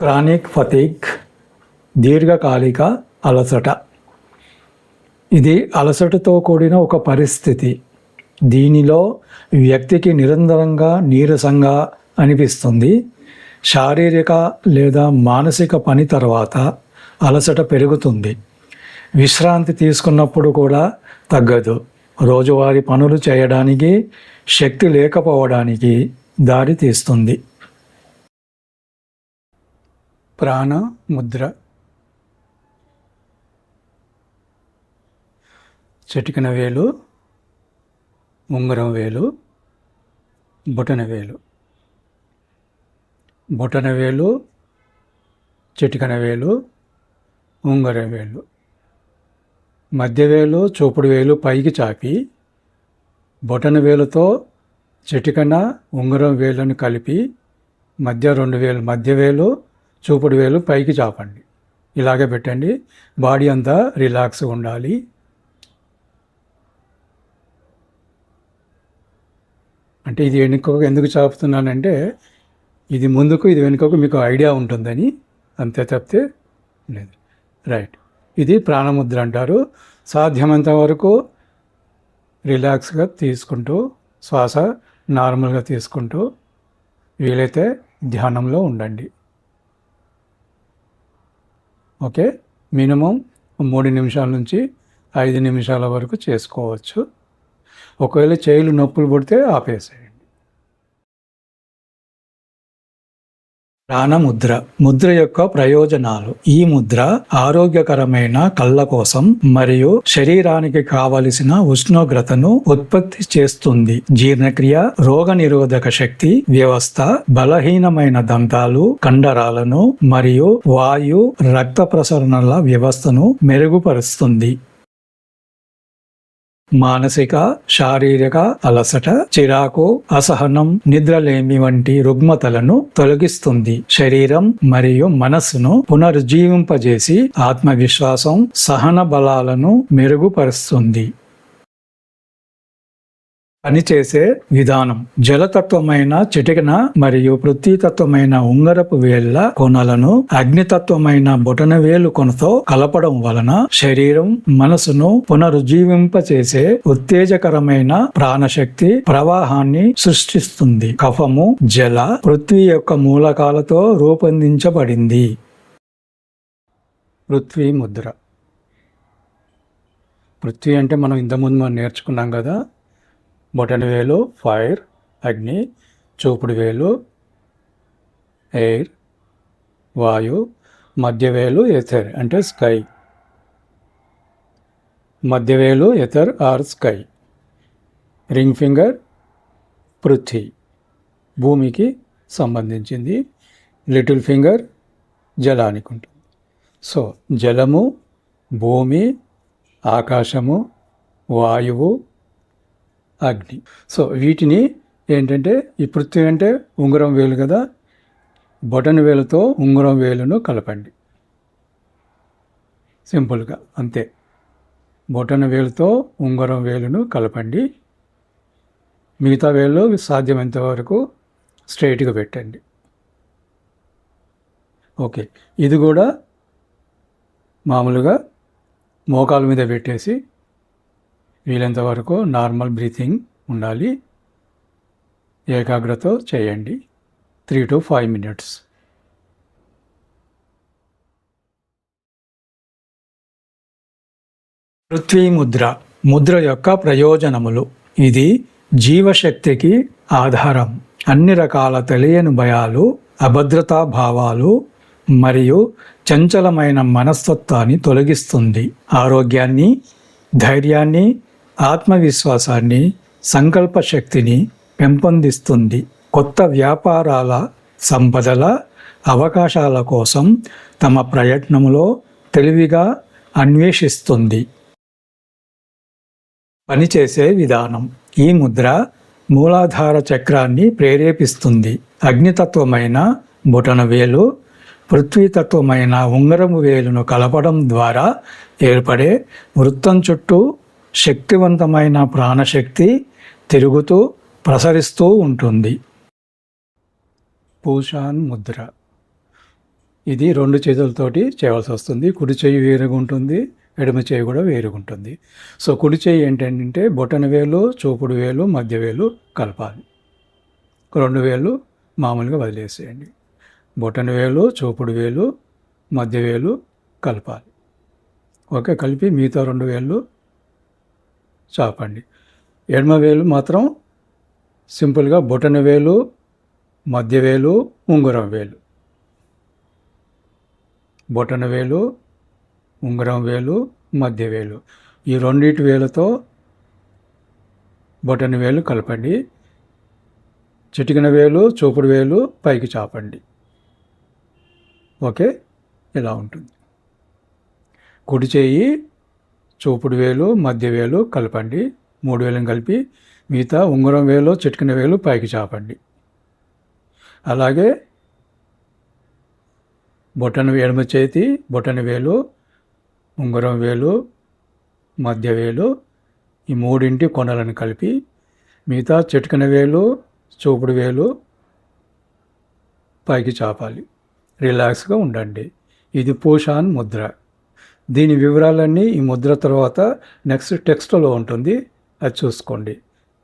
Chronic ఫతిగ్, దీర్ఘకాలిక అలసట. ఇది అలసటతో కూడిన ఒక పరిస్థితి. దీనిలో వ్యక్తికి నిరంతరంగా నీరసంగా అనిపిస్తుంది. శారీరక లేదా మానసిక పని తర్వాత అలసట పెరుగుతుంది. విశ్రాంతి తీసుకున్నప్పుడు కూడా తగ్గదు. రోజువారీ పనులు చేయడానికి శక్తి లేకపోవడానికి దారి తీస్తుంది. ప్రాణ ముద్ర. చిటికెన వేలు, ఉంగరం వేలు, బొటన వేలు. బొటన వేలు, చిటికెన వేలు, ఉంగరం వేలు. మధ్య వేలు, చూపుడు వేలు పైకి చాపి బొటన వేలుతో చిటికెన ఉంగరం వేలును కలిపి మధ్య 2 వేలు, మధ్య వేలు చూపుడు వేలు పైకి చాపండి. ఇలాగే పెట్టండి. బాడీ అంతా రిలాక్స్గా ఉండాలి. అంటే ఇది వెనుకకు ఎందుకు చాపుతున్నానంటే ఇది ముందుకు ఇది వెనుకకు మీకు ఐడియా ఉంటుందని, అంతే తప్పితే లేదు. రైట్. ఇది ప్రాణముద్ర అంటారు. సాధ్యమంత వరకు రిలాక్స్గా తీసుకుంటూ శ్వాస నార్మల్గా తీసుకుంటూ వీలైతే ధ్యానంలో ఉండండి. ఓకే. మినిమం 3 నిమిషాల నుంచి 5 నిమిషాల వరకు చేసుకోవచ్చు. ఒకవేళ చేతులు నొప్పులు పుడితే ఆపేసేయండి. ప్రాణముద్ర. ముద్ర యొక్క ప్రయోజనాలు. ఈ ముద్ర ఆరోగ్యకరమైన కళ్ళ కోసం మరియు శరీరానికి కావలసిన ఉష్ణోగ్రతను ఉత్పత్తి చేస్తుంది. జీర్ణక్రియ, రోగ నిరోధక శక్తి వ్యవస్థ, బలహీనమైన దంతాలు, కండరాలను మరియు వాయు రక్త ప్రసరణల వ్యవస్థను మెరుగుపరుస్తుంది. మానసిక, శారీరక అలసట, చిరాకు, అసహనం, నిద్రలేమి వంటి రుగ్మతలను తొలగిస్తుంది. శరీరం మరియు మనస్సును పునరుజ్జీవింపజేసి ఆత్మవిశ్వాసం, సహన బలాలను మెరుగుపరుస్తుంది. పనిచేసే విధానం. జలతత్వమైన చిటికెన మరియు పృథ్వీతత్వమైన ఉంగరపు వేళ్ల కొనలను అగ్నితత్వమైన బొటన వేలు కొనతో కలపడం వలన శరీరం, మనసును పునరుజ్జీవింపచేసే ఉత్తేజకరమైన ప్రాణశక్తి ప్రవాహాన్ని సృష్టిస్తుంది. కఫము, జల, పృథ్వీ యొక్క మూలకాలతో రూపొందించబడింది. పృథ్వీ ముద్ర. పృథ్వీ అంటే మనం ఇంతకుముందు నేర్చుకున్నాం కదా. బొటన వేలు ఫైర్, అగ్ని, చూపుడు వేలు ఎయిర్, వాయు, మధ్య వేలు ఎథర్ అంటే స్కై. మధ్య వేలు ether or sky. Ring finger పృథ్వీ, భూమికి సంబంధించింది. లిటిల్ ఫింగర్ జలానికి ఉంటుంది. సో జలము, భూమి, ఆకాశము, వాయువు, అగ్ని. సో వీటిని ఏంటంటే ఈ పృథ్వీ అంటే ఉంగరం వేలు కదా, బొటన వేలుతో ఉంగరం వేలును కలపండి. సింపుల్గా అంతే. బొటన వేలుతో ఉంగరం వేలును కలపండి. మిగతా వేలు సాధ్యమైనంత వరకు స్ట్రైట్గా పెట్టండి. ఓకే. ఇది కూడా మామూలుగా మోకాల మీద పెట్టేసి వీలైనంత వరకు నార్మల్ బ్రీతింగ్ ఉండాలి. ఏకాగ్రత చేయండి. 3 to 5 minutes. పృథ్వీ ముద్ర. ముద్ర యొక్క ప్రయోజనములు. ఇది జీవశక్తికి ఆధారం. అన్ని రకాల తెలియని భయాలు, అభద్రతా భావాలు మరియు చంచలమైన మనస్తత్వాన్ని తొలగిస్తుంది. ఆరోగ్యాన్ని, ధైర్యాన్ని, ఆత్మవిశ్వాసాన్ని, సంకల్ప శక్తిని పెంపొందిస్తుంది. కొత్త వ్యాపారాల, సంపదల అవకాశాల కోసం తమ ప్రయత్నంలో తెలివిగా అన్వేషిస్తుంది. పనిచేసే విధానం. ఈ ముద్ర మూలాధార చక్రాన్ని ప్రేరేపిస్తుంది. అగ్నితత్వమైన బొటన వేలు, పృథ్వీతత్వమైన ఉంగరము వేలును కలపడం ద్వారా ఏర్పడే వృత్తం చుట్టూ శక్తివంతమైన ప్రాణశక్తి తిరుగుతూ ప్రసరిస్తూ ఉంటుంది. పూషాన్ ముద్ర. ఇది 2 చేతులతోటి చేయవలసి వస్తుంది. కుడి చెయ్యి వేరుగా ఉంటుంది, ఎడమ చేయి కూడా వేరుగా ఉంటుంది. సో కుడి చెయ్యి ఏంటంటే బొటన వేలు, చూపుడు వేలు, మధ్య వేలు కలపాలి. 2 వేలు మామూలుగా వదిలేసేయండి. బొటన వేలు, చూపుడు వేలు, మధ్య వేలు కలపాలి. ఓకే, కలిపి మిగతా 2 వేళ్ళు చాపండి. ఎడమ వేలు మాత్రం సింపుల్గా బొటన వేలు, మధ్య వేలు, ఉంగరం వేలు, బొటన వేలు, ఉంగరం వేలు, మధ్య వేలు, ఈ 2 వేలతో బొటన వేలు కలపండి. చిటికెన వేలు, చూపుడు వేలు పైకి చాపండి. ఓకే, ఇలా ఉంటుంది. కుడి చేయి, చూపుడు వేలు, మధ్య వేలు కలపండి. 3 వేలను కలిపి మిగతా ఉంగరం వేలు, చిటికెన వేలు పైకి చాపండి. అలాగే ఎడమ చేతి బొటన వేలు, ఉంగరం వేలు, మధ్య వేలు, ఈ 3 కొనలను కలిపి మిగతా చిటికెన వేలు, చూపుడు వేలు పైకి చాపాలి. రిలాక్స్గా ఉండండి. ఇది పూషాన్ ముద్ర. దీని వివరాలన్నీ ఈ ముద్ర తర్వాత నెక్స్ట్ టెక్స్ట్లో ఉంటుంది, అది చూసుకోండి.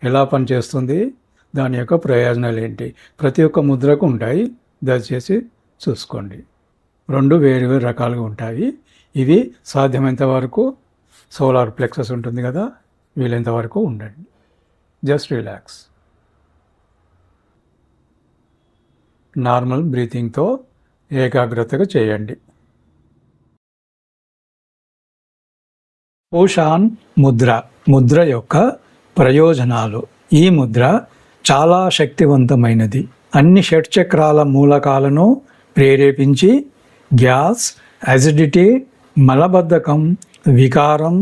ఎలా పనిచేస్తుంది, దాని యొక్క ప్రయోజనాలు ఏంటి, ప్రతి ఒక్క ముద్రకు ఉంటాయి, దయచేసి చూసుకోండి. 2 వేరు రకాలుగా ఉంటాయి. ఇవి సాధ్యమైనంత వరకు సోలార్ ప్లెక్సస్ ఉంటుంది కదా, వీలైనంత వరకు ఉండండి. Just relax. నార్మల్ బ్రీతింగ్తో ఏకాగ్రతగా చేయండి. పూషాన్ ముద్ర యొక్క ప్రయోజనాలు. ఈ ముద్ర చాలా శక్తివంతమైనది. అన్ని షట్చక్రాల మూలకాలను ప్రేరేపించి గ్యాస్, అసిడిటీ, మలబద్ధకం, వికారం,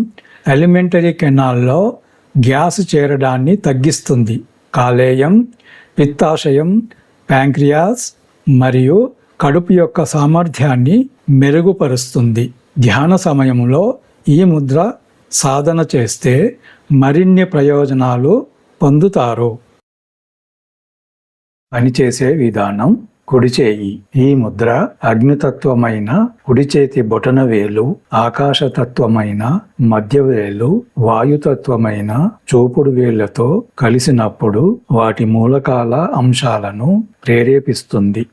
ఎలిమెంటరీ కెనాల్లో గ్యాస్ చేరడాన్ని తగ్గిస్తుంది. కాలేయం, పిత్తాశయం, ప్యాంక్రియాస్ మరియు కడుపు యొక్క సామర్థ్యాన్ని మెరుగుపరుస్తుంది. ధ్యాన సమయంలో ఈ ముద్ర సాధన చేస్తే మరిన్ని ప్రయోజనాలు పొందుతారు. పనిచేసే విధానం. కుడి చేయి. ఈ ముద్ర అగ్నితత్వమైన కుడి చేతి బొటన వేలు, ఆకాశతత్వమైన మధ్య వేలు, వాయుతత్వమైన చూపుడు వేళ్లతో కలిసినప్పుడు వాటి మూలకాల అంశాలను ప్రేరేపిస్తుంది.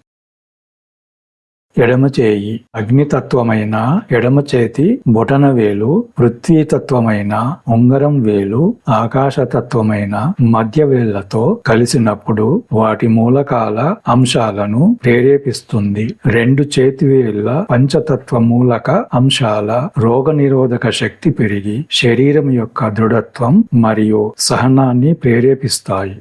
ఎడమ చేయి. అగ్నితత్వమైన ఎడమ చేతి బొటన వేలు, పృథ్వీతత్వమైన ఉంగరం వేలు, ఆకాశతత్వమైన మధ్య వేళ్లతో కలిసినప్పుడు వాటి మూలకాల అంశాలను ప్రేరేపిస్తుంది. 2 చేతివేళ్ల పంచతత్వ మూలక అంశాల రోగనిరోధక శక్తి పెరిగి శరీరం యొక్క దృఢత్వం మరియు సహనాన్ని ప్రేరేపిస్తాయి.